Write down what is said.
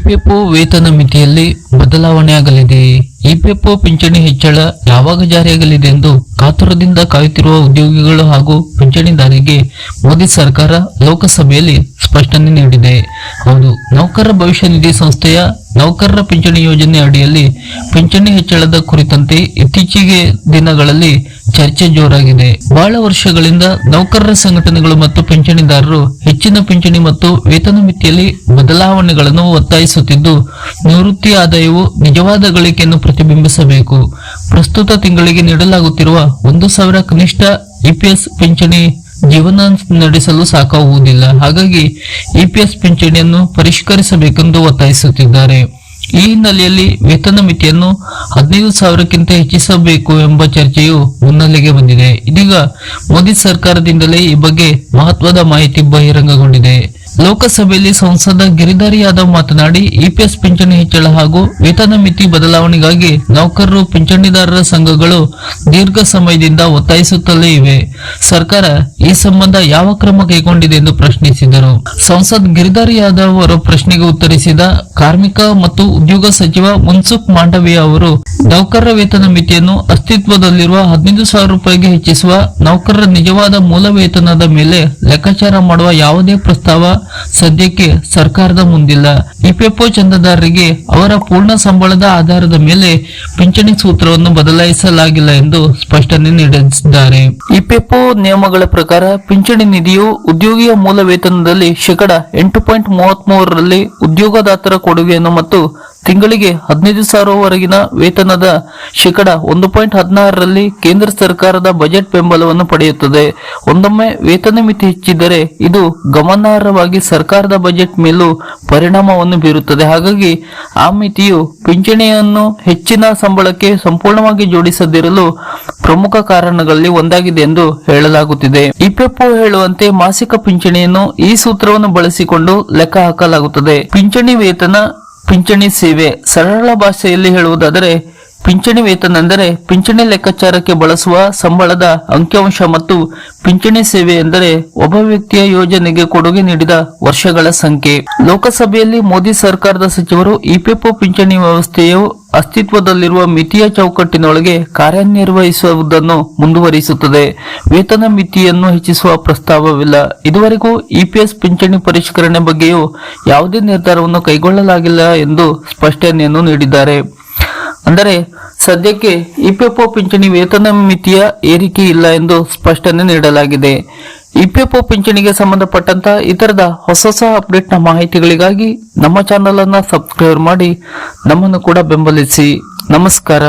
EPFO ವೇತನ ಮಿತಿಯಲ್ಲಿ ಬದಲಾವಣೆಯಾಗಲಿದೆ. EPFO ಪಿಂಚಣಿ ಹೆಚ್ಚಳ ಯಾವಾಗ ಜಾರಿಯಾಗಲಿದೆ ಎಂದು ಕಾತುರದಿಂದ ಕಾಯುತ್ತಿರುವ ಉದ್ಯೋಗಿಗಳು ಹಾಗೂ ಪಿಂಚಣಿದಾರರಿಗೆ ಮೋದಿ ಸರ್ಕಾರ ಲೋಕಸಭೆಯಲ್ಲಿ ಸ್ಪಷ್ಟನೆ ನೀಡಿದೆ. ಹೌದು, ನೌಕರರ ಭವಿಷ್ಯ ನಿಧಿ ಸಂಸ್ಥೆಯ ನೌಕರರ ಪಿಂಚಣಿ ಯೋಜನೆ ಅಡಿಯಲ್ಲಿ ಪಿಂಚಣಿ ಹೆಚ್ಚಳದ ಕುರಿತಂತೆ ಇತ್ತೀಚೆಗೆ ದಿನಗಳಲ್ಲಿ ಚರ್ಚೆ ಜೋರಾಗಿದೆ. ಬಹಳ ವರ್ಷಗಳಿಂದ ನೌಕರರ ಸಂಘಟನೆಗಳು ಮತ್ತು ಪಿಂಚಣಿದಾರರು ಹೆಚ್ಚಿನ ಪಿಂಚಣಿ ಮತ್ತು ವೇತನ ಮಿತಿಯಲ್ಲಿ ಬದಲಾವಣೆಗಳನ್ನು ಒತ್ತಾಯಿಸುತ್ತಿದ್ದು, ನಿವೃತ್ತಿ ಆದಾಯವು ನಿಜವಾದ ಗಳಿಕೆಯನ್ನು ಪ್ರತಿಬಿಂಬಿಸಬೇಕು. ಪ್ರಸ್ತುತ ತಿಂಗಳಿಗೆ ನೀಡಲಾಗುತ್ತಿರುವ 1,000 ಕನಿಷ್ಠ ಇಪಿಎಸ್ ಪಿಂಚಣಿ ಜೀವನ ನಡೆಸಲು ಸಾಕಾಗುವುದಿಲ್ಲ. ಹಾಗಾಗಿ ಇಪಿಎಸ್ ಪಿಂಚಣಿಯನ್ನು ಪರಿಷ್ಕರಿಸಬೇಕೆಂದು ಒತ್ತಾಯಿಸುತ್ತಿದ್ದಾರೆ. ಈ ಹಿನ್ನೆಲೆಯಲ್ಲಿ ವೇತನ ಮಿತಿಯನ್ನು 15,000ಕ್ಕಿಂತ ಹೆಚ್ಚಿಸಬೇಕು ಎಂಬ ಚರ್ಚೆಯು ಮುನ್ನೆಲೆಗೆ ಬಂದಿದೆ. ಇದೀಗ ಮೋದಿ ಸರ್ಕಾರದಿಂದಲೇ ಈ ಬಗ್ಗೆ ಮಹತ್ವದ ಮಾಹಿತಿ ಬಹಿರಂಗಗೊಂಡಿದೆ. ಲೋಕಸಭೆಯಲ್ಲಿ ಸಂಸದ ಗಿರಿಧರ್ ಯಾದವ್ ಮಾತನಾಡಿ, ಇಪಿಎಸ್ ಪಿಂಚಣಿ ಹೆಚ್ಚಳ ಹಾಗೂ ವೇತನ ಮಿತಿ ಬದಲಾವಣೆಗಾಗಿ ನೌಕರರು ಪಿಂಚಣಿದಾರರ ಸಂಘಗಳು ದೀರ್ಘ ಸಮಯದಿಂದ ಒತ್ತಾಯಿಸುತ್ತಲೇ ಇವೆ. ಸರ್ಕಾರ ಈ ಸಂಬಂಧ ಯಾವ ಕ್ರಮ ಕೈಗೊಂಡಿದೆ ಎಂದು ಪ್ರಶ್ನಿಸಿದರು. ಸಂಸದ್ ಗಿರಿಧರ್ ಯಾದವ್ ಅವರ ಪ್ರಶ್ನೆಗೆ ಉತ್ತರಿಸಿದ ಕಾರ್ಮಿಕ ಮತ್ತು ಉದ್ಯೋಗ ಸಚಿವ ಮನ್ಸುಖ್ ಮಾಂಡವಿಯಾ ಅವರು, ನೌಕರರ ವೇತನ ಮಿತಿಯನ್ನು ಅಸ್ತಿತ್ವದಲ್ಲಿರುವ 15,000 ರೂಪಾಯಿಗೆ ಹೆಚ್ಚಿಸುವ ನೌಕರರ ನಿಜವಾದ ಮೂಲ ವೇತನದ ಮೇಲೆ ಲೆಕ್ಕಾಚಾರ ಮಾಡುವ ಯಾವುದೇ ಪ್ರಸ್ತಾವ ಸದ್ಯಕ್ಕೆ ಸರ್ಕಾರದ ಮುಂದಿಲ್ಲ. ಇಪಿಎಫ್ಒ ಚಂದಾದಾರರಿಗೆ ಅವರ ಪೂರ್ಣ ಸಂಬಳದ ಆಧಾರದ ಮೇಲೆ ಪಿಂಚಣಿ ಸೂತ್ರವನ್ನು ಬದಲಾಯಿಸಲಾಗಿಲ್ಲ ಎಂದು ಸ್ಪಷ್ಟನೆ ನೀಡಿದ್ದಾರೆ. ಇಪಿಎಫ್ಒ ನಿಯಮಗಳ ಪ್ರಕಾರ ಪಿಂಚಣಿ ನಿಧಿಯು ಉದ್ಯೋಗಿಯ ಮೂಲ ವೇತನದಲ್ಲಿ 8.33% ಉದ್ಯೋಗದಾತರ ಕೊಡುಗೆಯನ್ನು ಮತ್ತು ತಿಂಗಳಿಗೆ 15,000 ವರೆಗಿನ ವೇತನದ 1.16% ಕೇಂದ್ರ ಸರ್ಕಾರದ ಬಜೆಟ್ ಬೆಂಬಲವನ್ನು ಪಡೆಯುತ್ತದೆ. ಒಂದೊಮ್ಮೆ ವೇತನ ಮಿತಿ ಹೆಚ್ಚಿದ್ದರೆ ಇದು ಗಮನಾರ್ಹವಾಗಿ ಸರ್ಕಾರದ ಬಜೆಟ್ ಮೇಲೂ ಪರಿಣಾಮವನ್ನು ಬೀರುತ್ತದೆ. ಹಾಗಾಗಿ ಆ ಮಿತಿಯು ಪಿಂಚಣಿಯನ್ನು ಹೆಚ್ಚಿನ ಸಂಬಳಕ್ಕೆ ಸಂಪೂರ್ಣವಾಗಿ ಜೋಡಿಸದಿರಲು ಪ್ರಮುಖ ಕಾರಣಗಳಲ್ಲಿ ಒಂದಾಗಿದೆ ಎಂದು ಹೇಳಲಾಗುತ್ತಿದೆ. ಇಪಿಎಫ್ಒ ಹೇಳುವಂತೆ ಮಾಸಿಕ ಪಿಂಚಣಿಯನ್ನು ಈ ಸೂತ್ರವನ್ನು ಬಳಸಿಕೊಂಡು ಲೆಕ್ಕ ಹಾಕಲಾಗುತ್ತದೆ. ಪಿಂಚಣಿ ವೇತನ, ಪಿಂಚಣಿ ಸೇವೆ. ಸರಳ ಭಾಷೆಯಲ್ಲಿ ಹೇಳುವುದಾದರೆ, ಪಿಂಚಣಿ ವೇತನ ಎಂದರೆ ಪಿಂಚಣಿ ಲೆಕ್ಕಾಚಾರಕ್ಕೆ ಬಳಸುವ ಸಂಬಳದ ಅಂಕಿಅಂಶ ಮತ್ತು ಪಿಂಚಣಿ ಸೇವೆ ಎಂದರೆ ಒಬ್ಬ ವ್ಯಕ್ತಿಯ ಯೋಜನೆಗೆ ಕೊಡುಗೆ ನೀಡಿದ ವರ್ಷಗಳ ಸಂಖ್ಯೆ. ಲೋಕಸಭೆಯಲ್ಲಿ ಮೋದಿ ಸರ್ಕಾರದ ಸಚಿವರು ಇಪಿಎಫ್ಒ ಪಿಂಚಣಿ ವ್ಯವಸ್ಥೆಯು ಅಸ್ತಿತ್ವದಲ್ಲಿರುವ ಮಿತಿಯ ಚೌಕಟ್ಟಿನೊಳಗೆ ಕಾರ್ಯನಿರ್ವಹಿಸುವುದನ್ನು ಮುಂದುವರಿಸುತ್ತದೆ. ವೇತನ ಮಿತಿಯನ್ನು ಹೆಚ್ಚಿಸುವ ಪ್ರಸ್ತಾವವಿಲ್ಲ. ಇದುವರೆಗೂ ಇಪಿಎಸ್ ಪಿಂಚಣಿ ಪರಿಷ್ಕರಣೆ ಬಗ್ಗೆಯೂ ಯಾವುದೇ ನಿರ್ಧಾರವನ್ನು ಕೈಗೊಳ್ಳಲಾಗಿಲ್ಲ ಎಂದು ಸ್ಪಷ್ಟನೆಯನ್ನು ನೀಡಿದ್ದಾರೆ. ಅಂದರೆ ಸದ್ಯಕ್ಕೆ ಇಪಿಎಫ್ಒ ಪಿಂಚಣಿ ವೇತನ ಮಿತಿಯ ಏರಿಕೆ ಇಲ್ಲ ಎಂದು ಸ್ಪಷ್ಟನೆ ನೀಡಲಾಗಿದೆ. ಇಪಿಎಫ್ಒ ಪಿಂಚಣಿಗೆ ಸಂಬಂಧಪಟ್ಟಂತ ಇತರದ ಹೊಸ ಅಪ್ಡೇಟ್ನ ಮಾಹಿತಿಗಳಿಗಾಗಿ ನಮ್ಮ ಚಾನೆಲ್ ಅನ್ನು ಸಬ್ಸ್ಕ್ರೈಬ್ ಮಾಡಿ ನಮ್ಮನ್ನು ಕೂಡ ಬೆಂಬಲಿಸಿ. ನಮಸ್ಕಾರ.